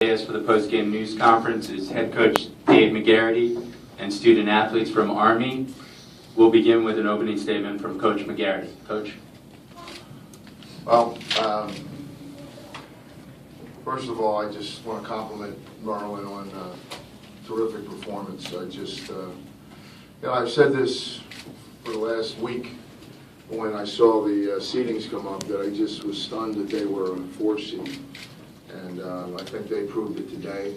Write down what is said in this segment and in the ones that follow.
For the post-game news conference is head coach Dave Magarity and student athletes from Army. We'll begin with an opening statement from Coach Magarity. Coach. Well, first of all, I just want to compliment Merlin on a terrific performance. I've said this for the last week when I saw the seedings come up, that I just was stunned that they were a 4 seed. And I think they proved it today.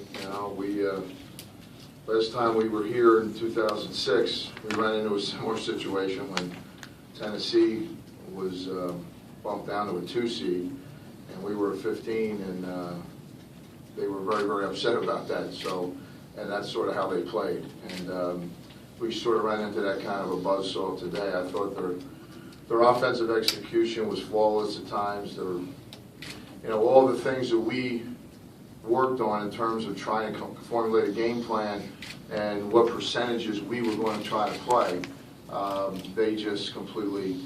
Last time we were here in 2006, we ran into a similar situation when Tennessee was bumped down to a 2 seed, and we were a 15, and they were very, very upset about that. And that's sort of how they played. And we sort of ran into that kind of a buzzsaw today. I thought their offensive execution was flawless at times. All the things that we worked on in terms of trying to formulate a game plan and what percentages we were going to try to play, they just completely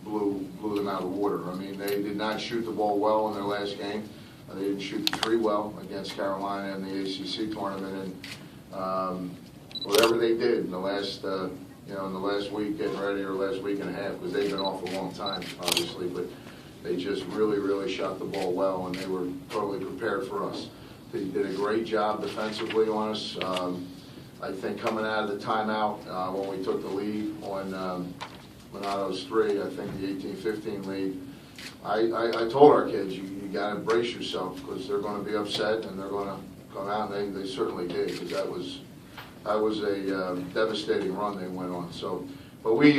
blew them out of the water. I mean, they did not shoot the ball well in their last game. They didn't shoot the 3 well against Carolina in the ACC tournament, and whatever they did in the last week getting ready, or last week and a half, because they've been off a long time, obviously, but they just really, really shot the ball well, and they were totally prepared for us. They did a great job defensively on us. I think coming out of the timeout, when we took the lead on Minato's 3, I think the 18-15 lead, I told our kids, you got to brace yourself, because they're going to be upset and they're going to come out, and they certainly did, because that was a devastating run they went on. But we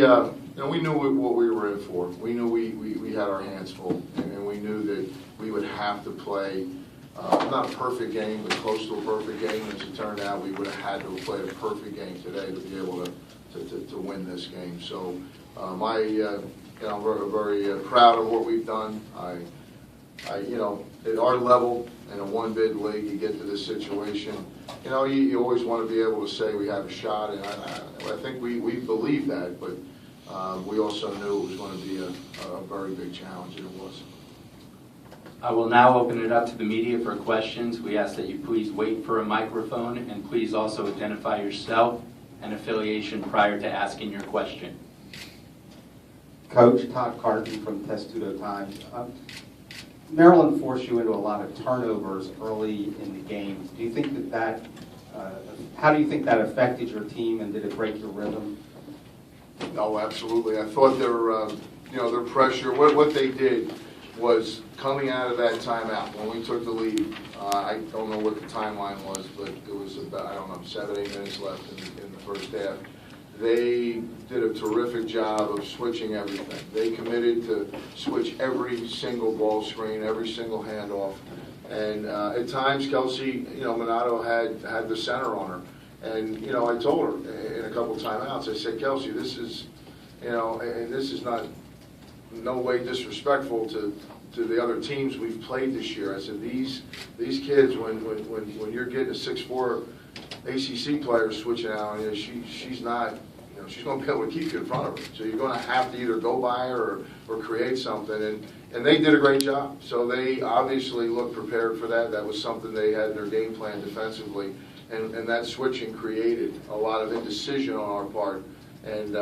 knew what we were in for. We knew we had our hands full, and we knew that we would have to play not a perfect game, but close to a perfect game. As it turned out, we would have had to have played a perfect game today to be able to win this game. So I'm very proud of what we've done. At our level in a 1-bid league, you get to this situation, you always want to be able to say we have a shot, and I think we believe that, but we also knew it was going to be a very big challenge, and it was. I will now open it up to the media for questions. We ask that you please wait for a microphone, and please also identify yourself and affiliation prior to asking your question. Coach, Todd Carton from Testudo Times. Maryland forced you into a lot of turnovers early in the games. Do you think how do you think that affected your team, and did it break your rhythm? No, absolutely. I thought their pressure, what they did was coming out of that timeout when we took the lead. I don't know what the timeline was, but it was about, 7, 8 minutes left in the first half. They did a terrific job of switching everything. They committed to switch every single ball screen, every single handoff. And at times, Kelsey, Minato had the center on her. And, I told her in a couple timeouts, I said, Kelsey, this is, and this is not no way disrespectful to the other teams we've played this year. I said, these kids, when you're getting a 6'4" ACC player switching out on you, she's not, she's going to be able to keep you in front of her. So you're going to have to either go by her or create something. And they did a great job. So they obviously looked prepared for that. That was something they had in their game plan defensively. And that switching created a lot of indecision on our part. And,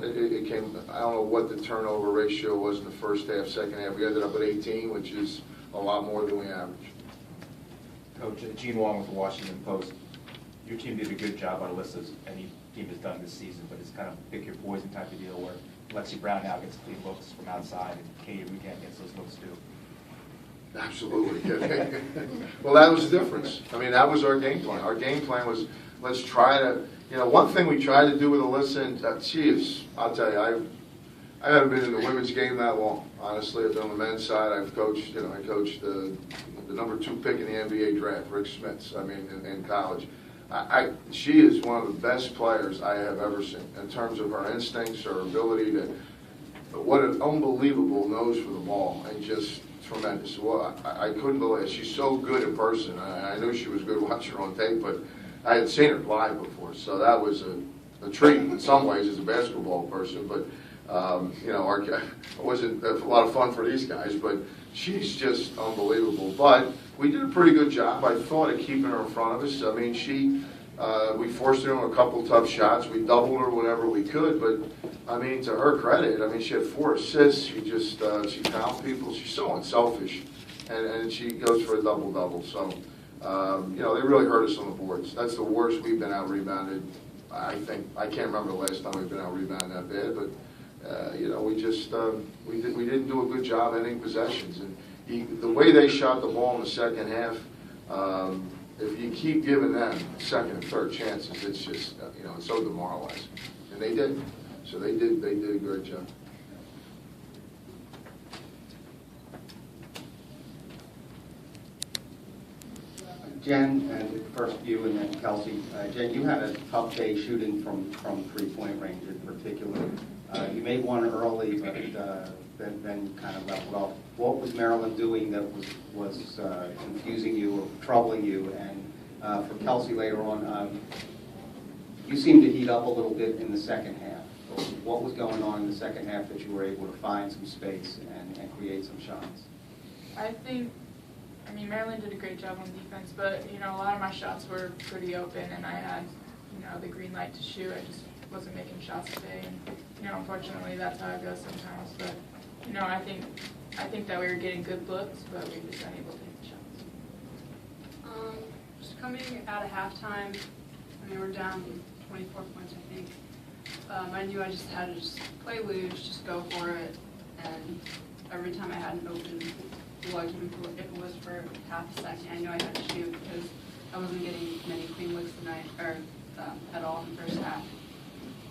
it came, I don't know what the turnover ratio was in the first half, second half. We ended up at 18, which is a lot more than we average. Coach, Gene Wong with the Washington Post. Your team did a good job on a list as any team has done this season, but it's kind of pick your poison type of deal where Lexi Brown now gets clean looks from outside, and Katie Weekend gets those looks too. Absolutely. Well, that was the difference. I mean, that was our game plan. Our game plan was, let's try to, one thing we tried to do with Alyssa, she is, I'll tell you, I haven't been in the women's game that long. Honestly, I've been on the men's side. I've coached, I coached the number 2 pick in the NBA draft, Rick Smits, in college. She is one of the best players I have ever seen in terms of her instincts, her ability to, what an unbelievable nose for the ball, and just tremendous. Well, I couldn't believe it. She's so good in person. I knew she was good watching her on tape, but I had seen her live before, so that was a treat in some ways as a basketball person. But it wasn't a lot of fun for these guys, but she's just unbelievable. But we did a pretty good job, I thought, of keeping her in front of us. I mean, we forced her into a couple tough shots. We doubled her whenever we could, but I mean, to her credit, I mean, she had 4 assists. She just, she found people. She's so unselfish, and she goes for a double-double. So, you know, they really hurt us on the boards. That's the worst we've been out-rebounded. I think, I can't remember the last time we've been out-rebounded that bad, but, you know, we just, we didn't do a good job ending possessions. And the way they shot the ball in the second half, if you keep giving them second and third chances, it's just, you know, it's so demoralizing. And they did. So they did a great job. Jen, and first you and then Kelsey. Jen, you had a tough day shooting from three-point range in particular. You made one early, but then kind of left it off. What was Maryland doing that was confusing you or troubling you? And for Kelsey later on, you seemed to heat up a little bit in the second half. What was going on in the second half that you were able to find some space and create some shots? I mean, Maryland did a great job on defense, but, you know, a lot of my shots were pretty open, and I had, you know, the green light to shoot. I just wasn't making shots today, and, you know, unfortunately, that's how it goes sometimes. But, you know, I think that we were getting good looks, but we were just unable to hit the shots. Just coming out of halftime, I mean, we're down 24 points, I think. I knew I just had to just play loose, just go for it, and every time I had an open look, even if it was for half a second, I knew I had to shoot because I wasn't getting many clean looks tonight, or at all in the first half.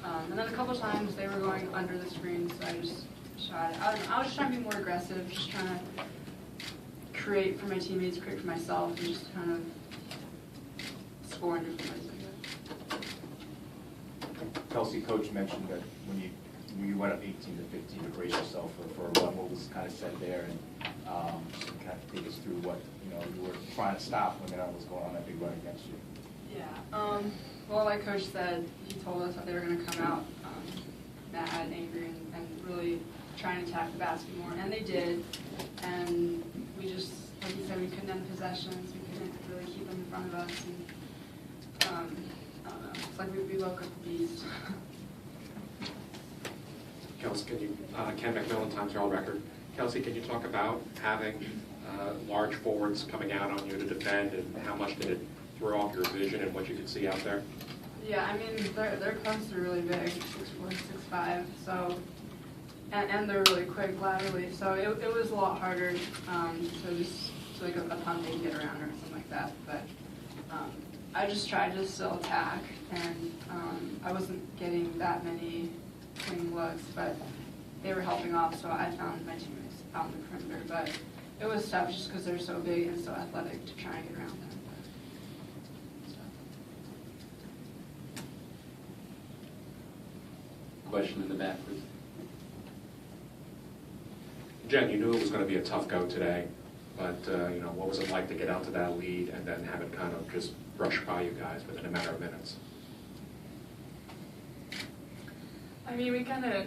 And then a couple times they were going under the screen, so I just shot it. I was just trying to be more aggressive, just trying to create for my teammates, create for myself, and just kind of score in different ways. Kelsey, Coach mentioned that when you went up 18 to 15 to brace yourself for a run, what was kind of said there, and just kind of take us through what you were trying to stop when that was going on that big run against you. Yeah. Well, like Coach said, he told us that they were going to come out mad and angry and really try and attack the basket more, and they did. And we just, like you said, we couldn't end possessions. We couldn't really keep them in front of us. And, I don't know. It's like we woke up the beast. Kelsey, can you, Ken McMillan, Times Herald Record. Kelsey, can you talk about having large forwards coming out on you to defend, and how much did it throw off your vision and what you could see out there? Yeah, I mean, their posts are really big, 6'4", 6'5", so, and they're really quick laterally, so it was a lot harder to just like a pump and get around or something like that. But I just tried to still attack, and I wasn't getting that many clean looks, but they were helping off, so I found my teammates out in the perimeter. But it was tough just because they're so big and so athletic to try and get around them. Question in the back, please. Jen, you knew it was going to be a tough go today, but what was it like to get out to that lead and then have it kind of just brush by you guys within a matter of minutes? I mean, we kind of,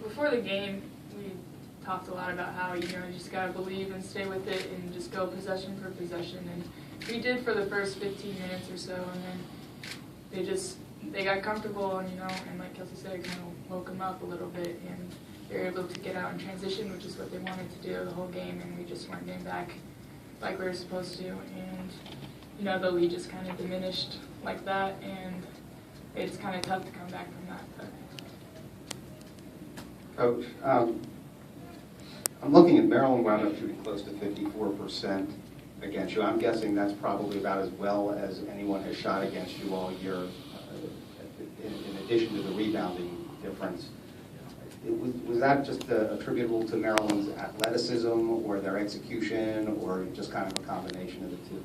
before the game, we talked a lot about how, you just got to believe and stay with it and just go possession for possession. And we did for the first 15 minutes or so, and then they got comfortable, and, and like Kelsey said, it kind of woke them up a little bit, and they were able to get out in transition, which is what they wanted to do the whole game, and we just weren't getting back like we were supposed to. And, the lead just kind of diminished like that, and it's kind of tough to come back from that. But. Coach, I'm looking at Maryland wound up shooting close to 54% against you. I'm guessing that's probably about as well as anyone has shot against you all year, in addition to the rebounding difference. Was that just attributable to Maryland's athleticism or their execution, or just kind of a combination of the two?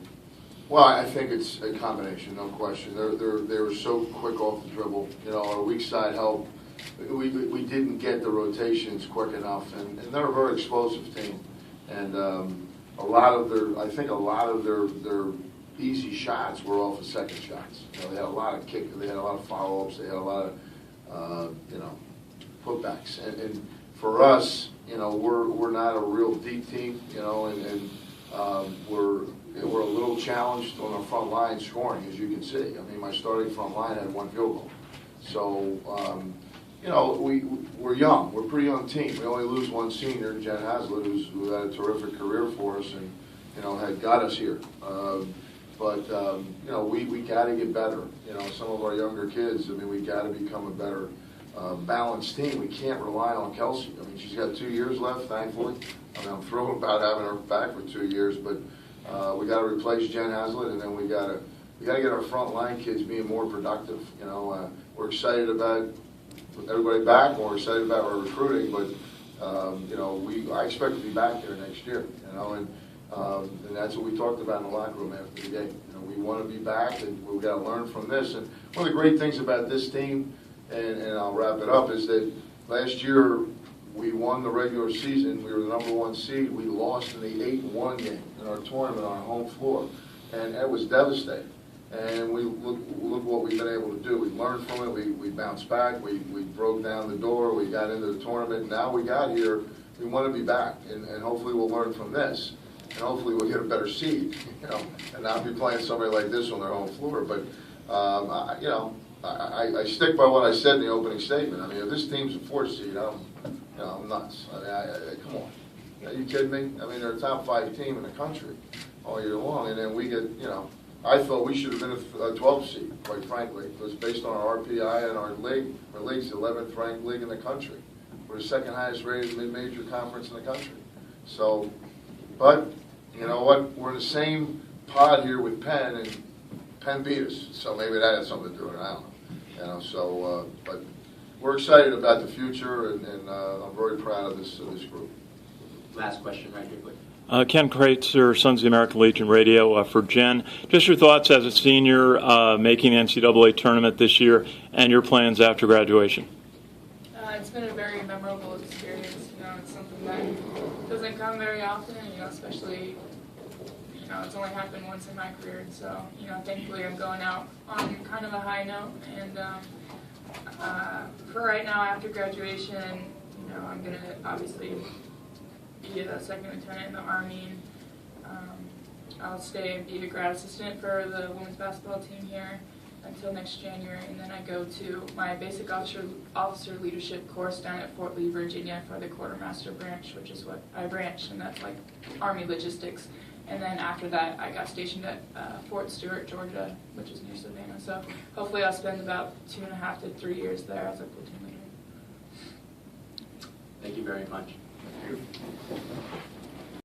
Well, I think it's a combination, no question. They were so quick off the dribble. Our weak side help. We didn't get the rotations quick enough, and they're a very explosive team. And a lot of their easy shots were off of second shots. They had a lot of kick. They had a lot of follow-ups. They had a lot of putbacks. And for us, we're not a real deep team. And we're a little challenged on our front line scoring, as you can see. I mean, my starting front line had 1 field goal. So, you know, we're young. We're a pretty young team. We only lose 1 senior, Jen Hazlett, who had a terrific career for us and, you know, had got us here. But you know, we got to get better. You know, some of our younger kids, I mean, we got to become a better balanced team. We can't rely on Kelsey. I mean, she's got 2 years left, thankfully. I mean, I'm thrilled about having her back for 2 years, but we got to replace Jen Hazlett, and then we got to get our front line kids being more productive. You know, we're excited about everybody back, and we're excited about our recruiting, but you know, I expect to be back there next year. You know, and that's what we talked about in the locker room after the game. You know, we want to be back, and we've got to learn from this. And one of the great things about this team, and I'll wrap it up, is that last year we won the regular season. We were the #1 seed. We lost in the 8-1 game in our tournament on our home floor, and it was devastating. And we look what we've been able to do. We learned from it. We bounced back. We broke down the door. We got into the tournament. And now we got here. We want to be back, and hopefully we'll learn from this. And hopefully we'll get a better seed, you know, and not be playing somebody like this on their home floor. But, you know, I stick by what I said in the opening statement. I mean, if this team's a 4th seed, I'm nuts. I mean, come on. Are you kidding me? I mean, they're a top 5 team in the country all year long. And then we get, you know, I felt we should have been a 12th seed, quite frankly. It was based on our RPI and our league. Our league's the 11th ranked league in the country. We're the 2nd highest rated mid-major conference in the country. So, but, you know what? We're in the same pod here with Penn, and Penn beat us. So maybe that had something to do with it. I don't know. You know, so, but we're excited about the future, and I'm very proud of this group. Last question right here, please. Ken Kraetzer, Sons of the American Legion Radio for Jen. Just your thoughts as a senior making the NCAA tournament this year and your plans after graduation. It's been a very memorable experience. You know, it's something that doesn't come very often, you know, especially, you know, it's only happened once in my career. And so, you know, thankfully I'm going out on kind of a high note. And for right now, after graduation, you know, I'm going to obviously be a 2nd lieutenant in the Army. I'll stay and be a grad assistant for the women's basketball team here until next January, and then I go to my basic officer leadership course down at Fort Lee, Virginia for the quartermaster branch, which is what I branch, and that's like Army logistics. And then after that, I got stationed at Fort Stewart, Georgia, which is near Savannah. So hopefully I'll spend about 2.5 to 3 years there as a platoon leader. Thank you very much. Thank you.